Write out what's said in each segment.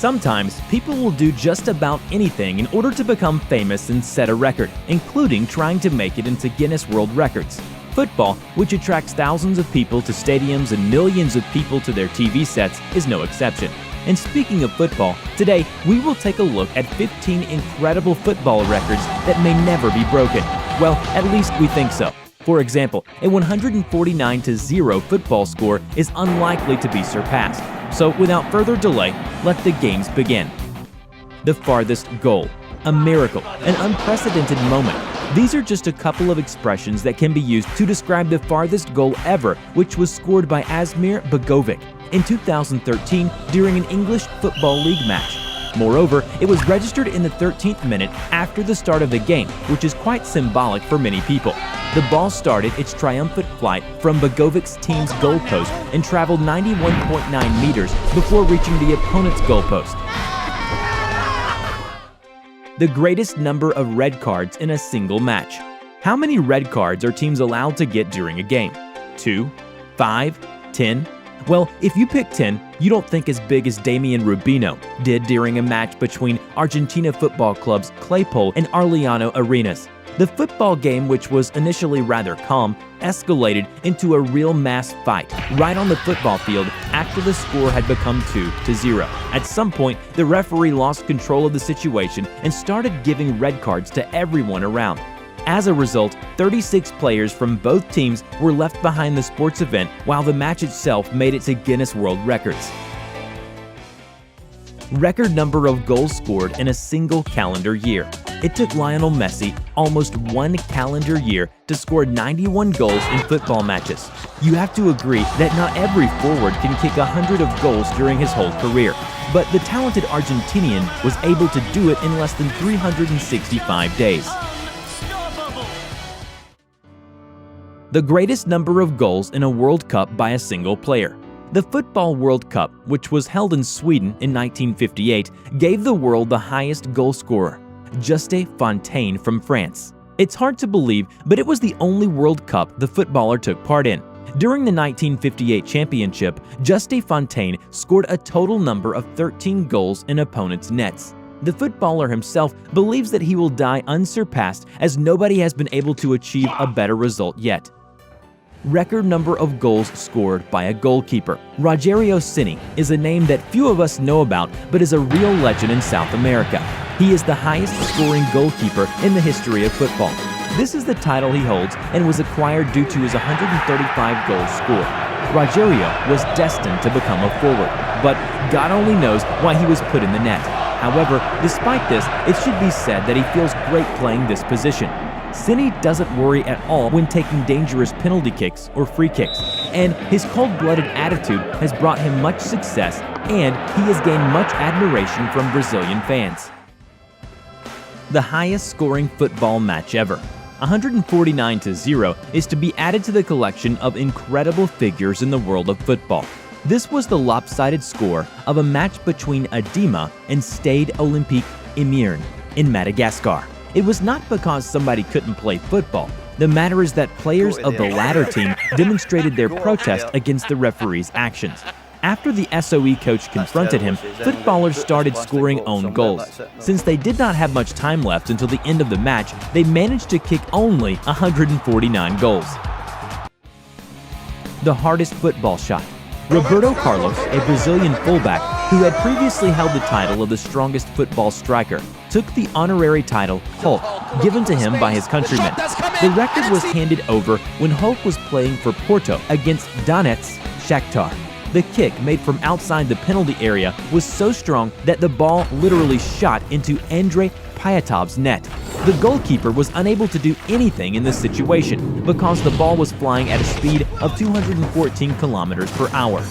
Sometimes people will do just about anything in order to become famous and set a record, including trying to make it into Guinness World Records. Football, which attracts thousands of people to stadiums and millions of people to their TV sets, is no exception. And speaking of football, today we will take a look at 15 incredible football records that may never be broken. Well, at least we think so. For example, a 149-0 football score is unlikely to be surpassed. So without further delay, let the games begin. The farthest goal. A miracle, an unprecedented moment. These are just a couple of expressions that can be used to describe the farthest goal ever, which was scored by Asmir Begovic in 2013 during an English Football League match. Moreover, it was registered in the 13th minute after the start of the game, which is quite symbolic for many people. The ball started its triumphant flight from Begovic's team's goalpost and traveled 91.9 meters before reaching the opponent's goalpost. The greatest number of red cards in a single match. How many red cards are teams allowed to get during a game? 2, 5, 10? Well, if you pick 10, you don't think as big as Damian Rubino did during a match between Argentina football clubs Claypole and Arellano Arenas. The football game, which was initially rather calm, escalated into a real mass fight right on the football field after the score had become 2-0. At some point, the referee lost control of the situation and started giving red cards to everyone around. As a result, 36 players from both teams were left behind the sports event while the match itself made it to Guinness World Records. Record number of goals scored in a single calendar year. It took Lionel Messi almost one calendar year to score 91 goals in football matches. You have to agree that not every forward can kick 100 of goals during his whole career, but the talented Argentinian was able to do it in less than 365 days. The greatest number of goals in a World Cup by a single player. The Football World Cup, which was held in Sweden in 1958, gave the world the highest goal scorer, Juste Fontaine from France. It's hard to believe, but it was the only World Cup the footballer took part in. During the 1958 championship, Juste Fontaine scored a total number of 13 goals in opponents' nets. The footballer himself believes that he will die unsurpassed as nobody has been able to achieve a better result yet. Record number of goals scored by a goalkeeper. Rogério Ceni is a name that few of us know about, but is a real legend in South America. He is the highest scoring goalkeeper in the history of football. This is the title he holds and was acquired due to his 135 goals scored. Rogério was destined to become a forward, but God only knows why he was put in the net. However, despite this, it should be said that he feels great playing this position. Ceni doesn't worry at all when taking dangerous penalty kicks or free kicks, and his cold-blooded attitude has brought him much success, and he has gained much admiration from Brazilian fans. The highest scoring football match ever. 149-0 is to be added to the collection of incredible figures in the world of football. This was the lopsided score of a match between Adema and Stade Olympique Imerne in Madagascar. It was not because somebody couldn't play football. The matter is that players of the latter team demonstrated their protest against the referee's actions. After the SOE coach confronted him, footballers started scoring own goals. Since they did not have much time left until the end of the match, they managed to kick only 149 goals. The hardest football shot. Roberto Carlos, a Brazilian fullback who had previously held the title of the strongest football striker, took the honorary title Hulk, given to him by his countrymen. The record was handed over when Hulk was playing for Porto against Donetsk Shakhtar. The kick made from outside the penalty area was so strong that the ball literally shot into Andrei Pyatov's net. The goalkeeper was unable to do anything in this situation because the ball was flying at a speed of 214 kilometers per hour.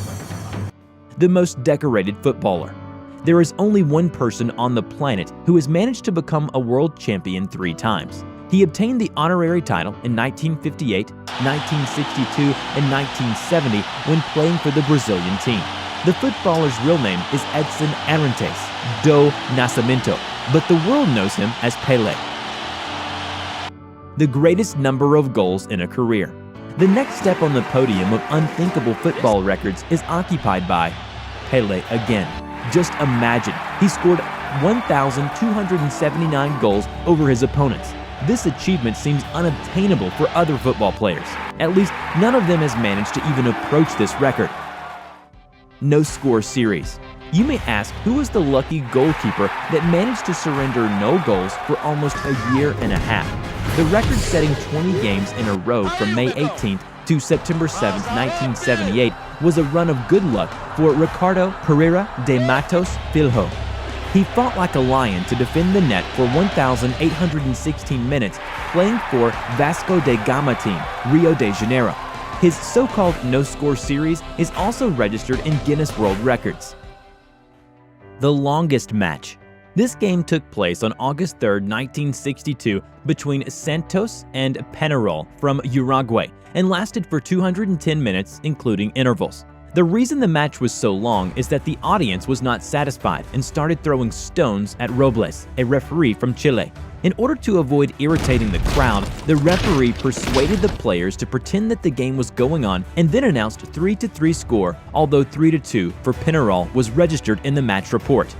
The most decorated footballer. There is only one person on the planet who has managed to become a world champion 3 times. He obtained the honorary title in 1958, 1962, and 1970 when playing for the Brazilian team. The footballer's real name is Edson Arantes do Nascimento, but the world knows him as Pelé. The greatest number of goals in a career. The next step on the podium of unthinkable football records is occupied by Pelé again. Just imagine, he scored 1,279 goals over his opponents. This achievement seems unobtainable for other football players. At least none of them has managed to even approach this record. No-score series. You may ask, who was the lucky goalkeeper that managed to surrender no goals for almost a year and a half? The record-setting 20 games in a row from May 18th to September 7, 1978 was a run of good luck for Ricardo Pereira de Matos Filho. He fought like a lion to defend the net for 1,816 minutes, playing for Vasco da Gama team, Rio de Janeiro. His so-called no-score series is also registered in Guinness World Records. The longest match. This game took place on August 3, 1962 between Santos and Peñarol from Uruguay and lasted for 210 minutes, including intervals. The reason the match was so long is that the audience was not satisfied and started throwing stones at Robles, a referee from Chile. In order to avoid irritating the crowd, the referee persuaded the players to pretend that the game was going on and then announced 3-3 score, although 3-2 for Peñarol was registered in the match report.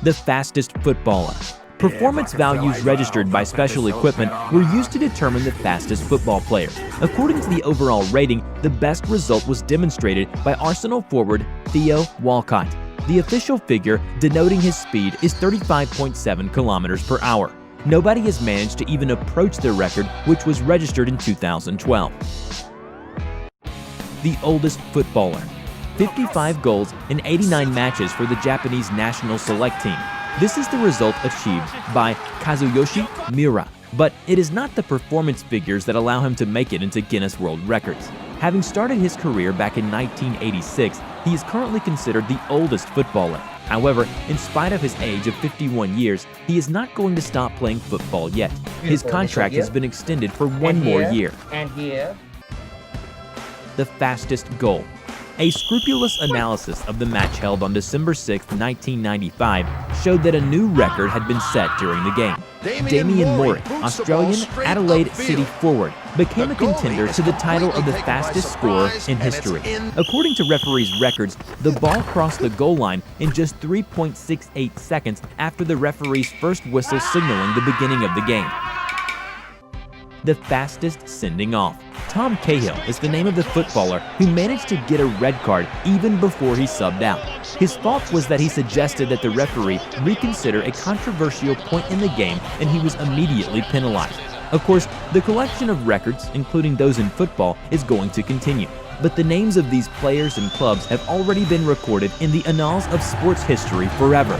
The fastest footballer. Performance values registered by special equipment were used to determine the fastest football player. According to the overall rating, the best result was demonstrated by Arsenal forward Theo Walcott. The official figure denoting his speed is 35.7 kilometers per hour. Nobody has managed to even approach the record, which was registered in 2012. The oldest footballer. 55 goals in 89 matches for the Japanese national select team. This is the result achieved by Kazuyoshi Miura, but it is not the performance figures that allow him to make it into Guinness World Records. Having started his career back in 1986, he is currently considered the oldest footballer. However, in spite of his age of 51 years, he is not going to stop playing football yet. His contract has been extended for one more year. The fastest goal. A scrupulous analysis of the match held on December 6, 1995 showed that a new record had been set during the game. Damien Mori, Australian Adelaide City forward, became a contender to the title of the fastest scorer in history. According to referees' records, the ball crossed the goal line in just 3.68 seconds after the referee's first whistle signaling the beginning of the game. The fastest sending off. Tom Cahill is the name of the footballer who managed to get a red card even before he subbed out. His fault was that he suggested that the referee reconsider a controversial point in the game, and he was immediately penalized. Of course, the collection of records, including those in football, is going to continue. But the names of these players and clubs have already been recorded in the annals of sports history forever.